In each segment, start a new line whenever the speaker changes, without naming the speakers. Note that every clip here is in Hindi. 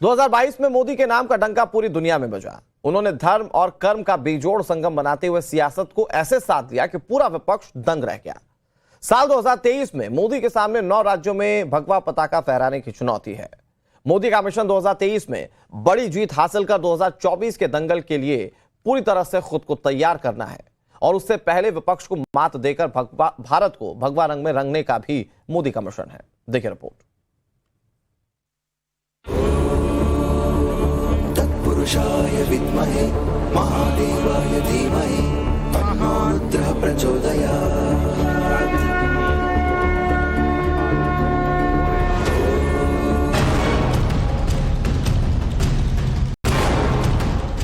2022 में मोदी के नाम का डंका पूरी दुनिया में बजा। उन्होंने धर्म और कर्म का बेजोड़ संगम बनाते हुए सियासत को ऐसे साथ दिया कि पूरा विपक्ष दंग रह गया। साल 2023 में मोदी के सामने 9 राज्यों में भगवा पताका फहराने की चुनौती है। मोदी का मिशन 2023 में बड़ी जीत हासिल कर 2024 के दंगल के लिए पूरी तरह से खुद को तैयार करना है और उससे पहले विपक्ष को मात देकर भारत को भगवा रंग में रंगने का भी मोदी का मिशन है। देखिए रिपोर्ट।
तत्पुरुषाय विद्महे महादेवाय धीमहि तन्नो रुद्रः प्रचोदयात्।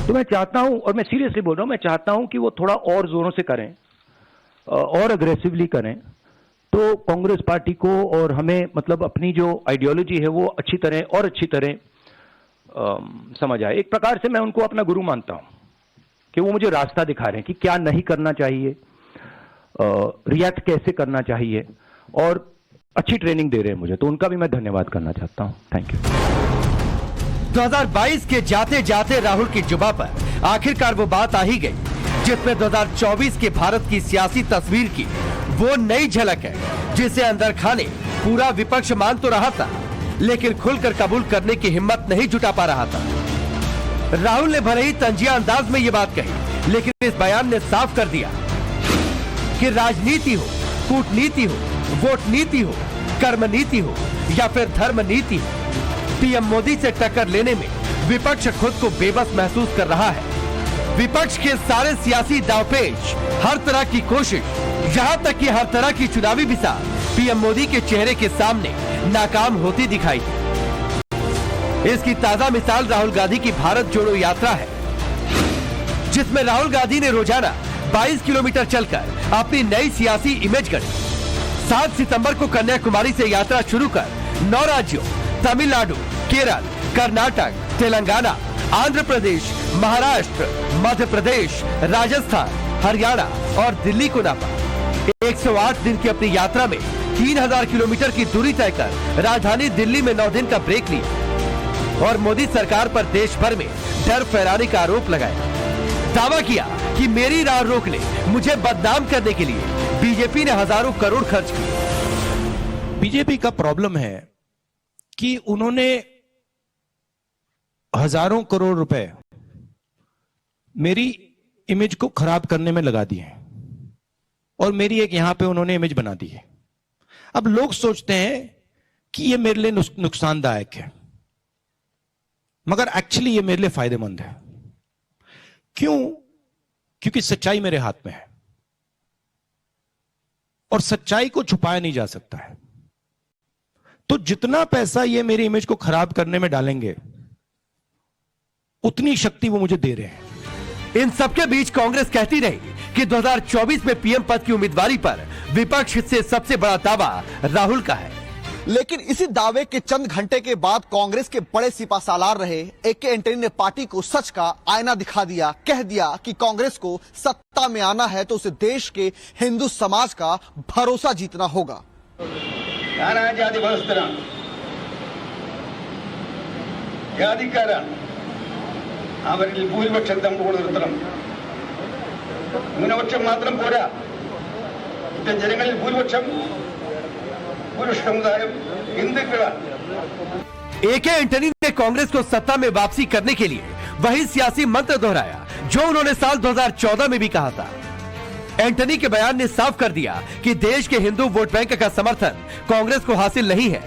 तो मैं चाहता हूं, और मैं सीरियसली बोल रहा हूं, मैं चाहता हूं कि वो थोड़ा और जोरों से करें और अग्रेसिवली करें, तो कांग्रेस पार्टी को और हमें मतलब अपनी जो आइडियोलॉजी है वो अच्छी तरह समझ आए। एक प्रकार से मैं उनको अपना गुरु मानता हूं कि वो मुझे रास्ता दिखा रहे हैं कि क्या नहीं करना चाहिए, रिएक्ट कैसे करना चाहिए, और अच्छी ट्रेनिंग दे रहे हैं मुझे, तो उनका भी मैं धन्यवाद करना चाहता हूं। Thank you.
2022 के जाते जाते राहुल की जुबां पर आखिरकार वो बात आ ही गई जिसमें 2024 के भारत की सियासी तस्वीर की वो नई झलक है जिसे अंदर खाने पूरा विपक्ष मान तो रहा था, लेकिन खुलकर कबूल करने की हिम्मत नहीं जुटा पा रहा था। राहुल ने भले ही तंजिया अंदाज में ये बात कही, लेकिन इस बयान ने साफ कर दिया कि राजनीति हो, कूटनीति हो, वोट नीति हो, कर्म नीति हो या फिर धर्म नीति हो, पीएम मोदी से टक्कर लेने में विपक्ष खुद को बेबस महसूस कर रहा है। विपक्ष के सारे सियासी दांवपेच, हर तरह की कोशिश, यहाँ तक कि हर तरह की चुनावी मिसाल पीएम मोदी के चेहरे के सामने नाकाम होती दिखाई दी। इसकी ताजा मिसाल राहुल गांधी की भारत जोड़ो यात्रा है, जिसमें राहुल गांधी ने रोजाना 22 किलोमीटर चलकर अपनी नई सियासी इमेज गढ़ी। 7 सितंबर को कन्याकुमारी से यात्रा शुरू कर 9 राज्यों तमिलनाडु, केरल, कर्नाटक, तेलंगाना, आंध्र प्रदेश, महाराष्ट्र, मध्य प्रदेश, राजस्थान, हरियाणा और दिल्ली को नापा। 108 दिन की अपनी यात्रा में 3000 किलोमीटर की दूरी तय कर राजधानी दिल्ली में 9 दिन का ब्रेक लिया और मोदी सरकार पर देश भर में डर फैलाने का आरोप लगाया। दावा किया कि मेरी राह रोक ले, मुझे बदनाम करने के लिए बीजेपी ने हजारों करोड़ खर्च किए।
बीजेपी का प्रॉब्लम है कि उन्होंने हजारों करोड़ रुपए मेरी इमेज को खराब करने में लगा दिए हैं और मेरी एक यहां पे उन्होंने इमेज बना दी है। अब लोग सोचते हैं कि ये मेरे लिए नुकसानदायक है, मगर एक्चुअली ये मेरे लिए फायदेमंद है। क्यों? क्योंकि सच्चाई मेरे हाथ में है और सच्चाई को छुपाया नहीं जा सकता है। तो जितना पैसा ये मेरी इमेज को खराब करने में डालेंगे, उतनी शक्ति वो मुझे दे रहे हैं।
इन सबके बीच कांग्रेस कहती रही कि 2024 में पीएम पद की उम्मीदवारी पर विपक्ष से सबसे बड़ा दावा राहुल का है।
लेकिन इसी दावे के चंद घंटे के बाद कांग्रेस के बड़े सिपासालार रहे एके एंटनी ने पार्टी को सच का आईना दिखा दिया। कह दिया कि कांग्रेस को सत्ता में आना है तो उसे देश के हिंदू समाज का भरोसा जीतना होगा।
जाति व्यवस्थ याधिकार भूरिपक्ष ന്യൂനപക്ഷം മാത്രം പോരാ, ജനങ്ങളിൽ ഭൂരിപക്ഷം पुरुष समुदाय हिंदुत्व।
एके एंटनी ने कांग्रेस को सत्ता में वापसी करने के लिए वही सियासी मंत्र दोहराया जो उन्होंने साल 2014 में भी कहा था। एंटनी के बयान ने साफ कर दिया कि देश के हिंदू वोट बैंक का समर्थन कांग्रेस को हासिल नहीं है।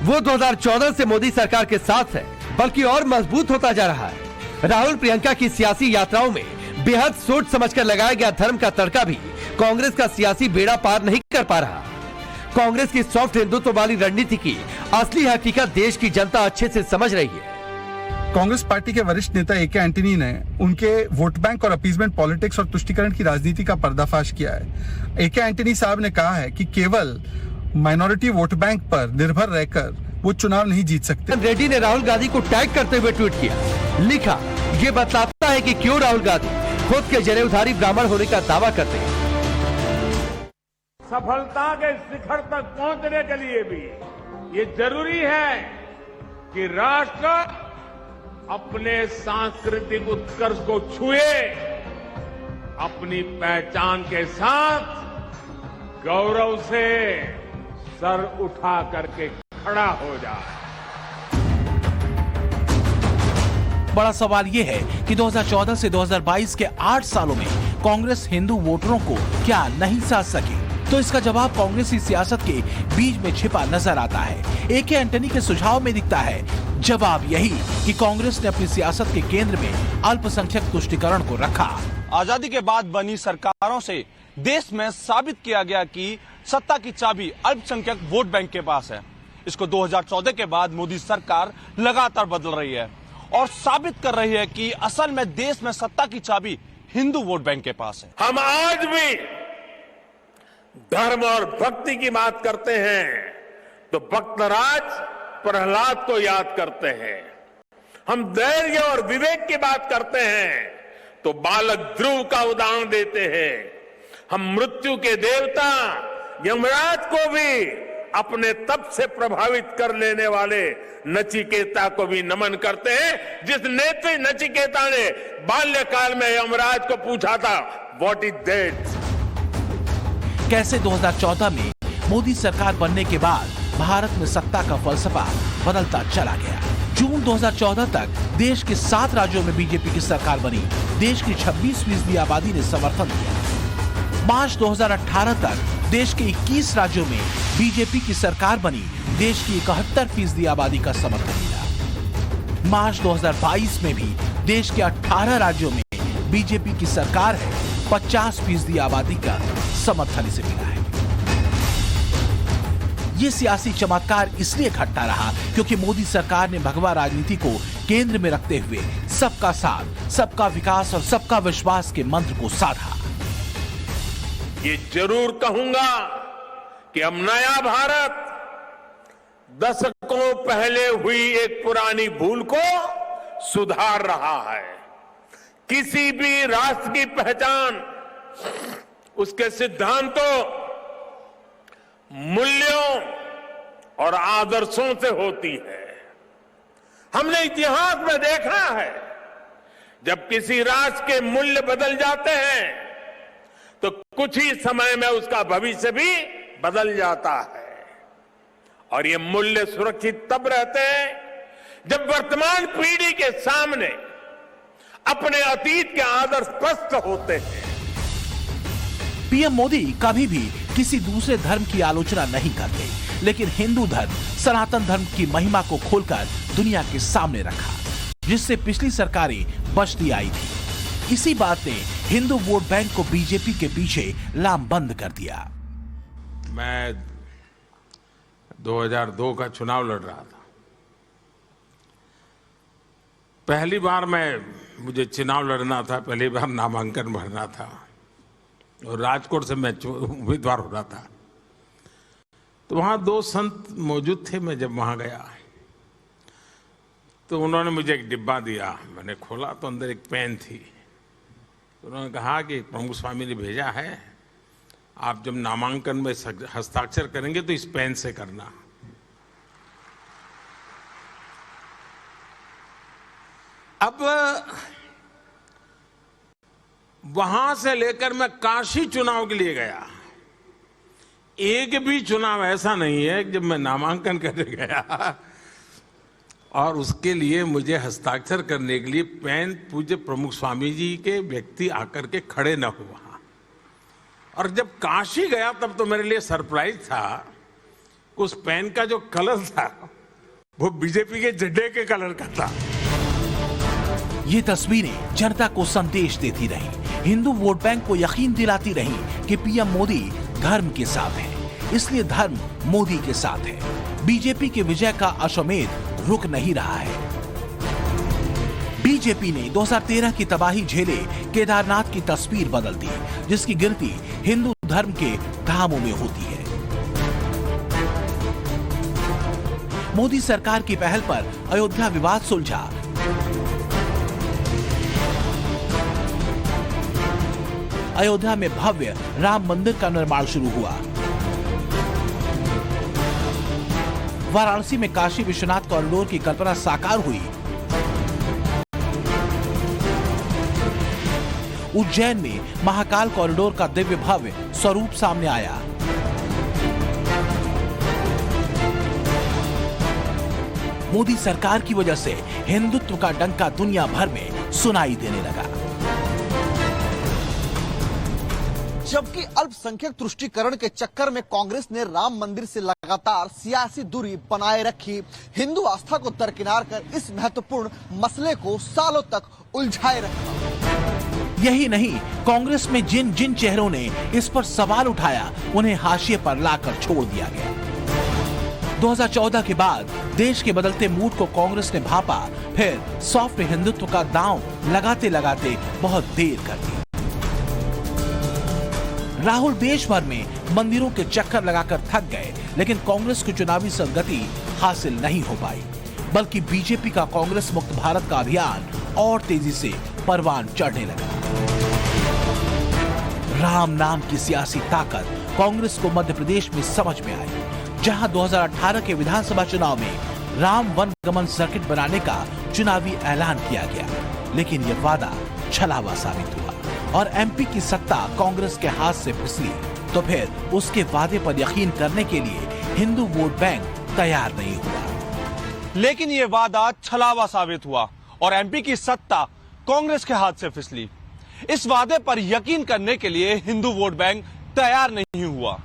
वो 2014 से मोदी सरकार के साथ है, बल्कि और मजबूत होता जा रहा है। राहुल प्रियंका की सियासी यात्राओं में बेहद सोच समझकर लगाया गया धर्म का तड़का भी कांग्रेस का सियासी बेड़ा पार नहीं कर पा रहा। कांग्रेस की सॉफ्ट हिंदुत्व वाली रणनीति की असली हकीकत देश की जनता अच्छे से समझ रही है।
कांग्रेस पार्टी के वरिष्ठ नेता एके एंटनी ने उनके वोट बैंक और अपीजमेंट पॉलिटिक्स और तुष्टीकरण की राजनीति का पर्दाफाश किया है। एके एंटनी साहब ने कहा है कि केवल माइनॉरिटी वोट बैंक पर निर्भर रहकर वो चुनाव नहीं जीत सकते।
रेड्डी ने राहुल गांधी को टैग करते हुए ट्वीट किया, लिखा, ये बतलाता है कि क्यों राहुल गांधी खुद के जनेऊधारी ब्राह्मण होने का दावा करते हैं।
सफलता के शिखर तक पहुंचने के लिए भी ये जरूरी है कि राष्ट्र अपने सांस्कृतिक उत्कर्ष को छुए, अपनी पहचान के साथ गौरव से सर उठा करके खड़ा हो जाए।
बड़ा सवाल यह है कि 2014 से 2022 के 8 सालों में कांग्रेस हिंदू वोटरों को क्या नहीं साध सकी? तो इसका जवाब कांग्रेसी सियासत के बीच में छिपा नजर आता है। ए.के. एंटनी के सुझाव में दिखता है जवाब यही कि कांग्रेस ने अपनी सियासत के केंद्र में अल्पसंख्यक तुष्टीकरण को रखा।
आजादी के बाद बनी सरकारों से देश में साबित किया गया कि सत्ता की चाबी अल्पसंख्यक वोट बैंक के पास है। इसको 2014 के बाद मोदी सरकार लगातार बदल रही है और साबित कर रही है कि असल में देश में सत्ता की चाबी हिंदू वोट बैंक के पास है।
हम आज भी धर्म और भक्ति की बात करते हैं तो भक्तराज प्रहलाद को याद करते हैं। हम धैर्य और विवेक की बात करते हैं तो बालक ध्रुव का उदाहरण देते हैं। हम मृत्यु के देवता यमराज को भी अपने तप से प्रभावित कर लेने वाले नचिकेता को भी नमन करते हैं, जिस नेत्री नचिकेता ने बाल्यकाल में यमराज को पूछा था, व्हाट इज दैट?
कैसे 2014 में मोदी सरकार बनने के बाद भारत में सत्ता का फलसफा बदलता चला गया। जून 2014 तक देश के 7 राज्यों में बीजेपी की सरकार बनी। देश की 26% आबादी ने समर्थन दिया। मार्च 2018 तक देश के 21 राज्यों में बीजेपी की सरकार बनी। देश की 71% आबादी का समर्थन मिला। मार्च 2022 में भी देश के 18 राज्यों में बीजेपी की सरकार है। 50% आबादी का समर्थन इसे मिला है। ये सियासी चमत्कार इसलिए घटता रहा क्योंकि मोदी सरकार ने भगवा राजनीति को केंद्र में रखते हुए सबका साथ, सबका विकास और सबका विश्वास के मंत्र को साधा।
ये जरूर कहूंगा कि अब नया भारत दशकों पहले हुई एक पुरानी भूल को सुधार रहा है। किसी भी राष्ट्र की पहचान उसके सिद्धांतों, मूल्यों और आदर्शों से होती है। हमने इतिहास में देखा है, जब किसी राष्ट्र के मूल्य बदल जाते हैं तो कुछ ही समय में उसका भविष्य भी बदल जाता है। और ये मूल्य सुरक्षित तब रहते हैं जब वर्तमान पीढ़ी के सामने अपने अतीत के आदर्श स्पष्ट होते हैं।
पीएम मोदी कभी भी किसी दूसरे धर्म की आलोचना नहीं करते, लेकिन हिंदू धर्म, सनातन धर्म की महिमा को खोलकर दुनिया के सामने रखा, जिससे पिछली सरकारें बचती आई थी। इसी बात ने हिंदू वोट बैंक को बीजेपी के पीछे लामबंद कर दिया।
मैं 2002 का चुनाव लड़ रहा था। पहली बार मुझे चुनाव लड़ना था, पहली बार नामांकन भरना था और राजकोट से मैं उम्मीदवार हो रहा था। तो वहां 2 संत मौजूद थे। मैं जब वहां गया तो उन्होंने मुझे एक डिब्बा दिया। मैंने खोला तो अंदर एक पेन थी। तो उन्होंने कहा कि प्रमुख स्वामी ने भेजा है, आप जब नामांकन में हस्ताक्षर करेंगे तो इस पेन से करना। अब वहां से लेकर मैं काशी चुनाव के लिए गया। एक भी चुनाव ऐसा नहीं है जब मैं नामांकन करने गया और उसके लिए मुझे हस्ताक्षर करने के लिए पेन पूज्य प्रमुख स्वामी जी के व्यक्ति आकर के खड़े न हुआ। और जब काशी गया तब तो मेरे लिए सरप्राइज था, उस पेन का जो कलर था वो बीजेपी के झंडे के कलर का था।
ये तस्वीरें जनता को संदेश देती रही, हिंदू वोट बैंक को यकीन दिलाती रही कि पीएम मोदी धर्म के साथ है, इसलिए धर्म मोदी के साथ है। बीजेपी के विजय का अश्वमेध रुक नहीं रहा है। बीजेपी ने 2013 की तबाही झेले केदारनाथ की तस्वीर बदल दी, जिसकी गिनती हिंदू धर्म के धामों में होती है। मोदी सरकार की पहल पर अयोध्या विवाद सुलझा। अयोध्या में भव्य राम मंदिर का निर्माण शुरू हुआ। वाराणसी में काशी विश्वनाथ कॉरिडोर की कल्पना साकार हुई। उज्जैन में महाकाल कॉरिडोर का दिव्य भव्य स्वरूप सामने आया। मोदी सरकार की वजह से हिंदुत्व का डंका दुनिया भर में सुनाई देने लगा।
जबकि अल्पसंख्यक तुष्टीकरण के चक्कर में कांग्रेस ने राम मंदिर से लगातार सियासी दूरी बनाए रखी, हिंदू आस्था को दरकिनार कर इस महत्वपूर्ण मसले को सालों तक उलझाए रखा।
यही नहीं, कांग्रेस में जिन जिन चेहरों ने इस पर सवाल उठाया उन्हें हाशिए पर लाकर छोड़ दिया गया। 2014 के बाद देश के बदलते मूड को कांग्रेस ने भापा, फिर सॉफ्ट हिंदुत्व का दांव लगाते लगाते बहुत देर कर दी। राहुल देश भर में मंदिरों के चक्कर लगाकर थक गए, लेकिन कांग्रेस को चुनावी सदगति हासिल नहीं हो पाई, बल्कि बीजेपी का कांग्रेस मुक्त भारत का अभियान और तेजी से परवान चढ़ने लगा। राम नाम की सियासी ताकत कांग्रेस को मध्य प्रदेश में समझ में आई, जहां 2018 के विधानसभा चुनाव में राम वन गमन सर्किट बनाने का चुनावी ऐलान किया गया, लेकिन यह वादा छलावा साबित हुआ और एमपी की सत्ता कांग्रेस के हाथ से फिसली। तो फिर उसके वादे पर यकीन करने के लिए हिंदू वोट बैंक तैयार नहीं हुआ।
लेकिन ये वादा छलावा साबित हुआ और एमपी की सत्ता कांग्रेस के हाथ से फिसली। इस वादे पर यकीन करने के लिए हिंदू वोट बैंक तैयार नहीं हुआ।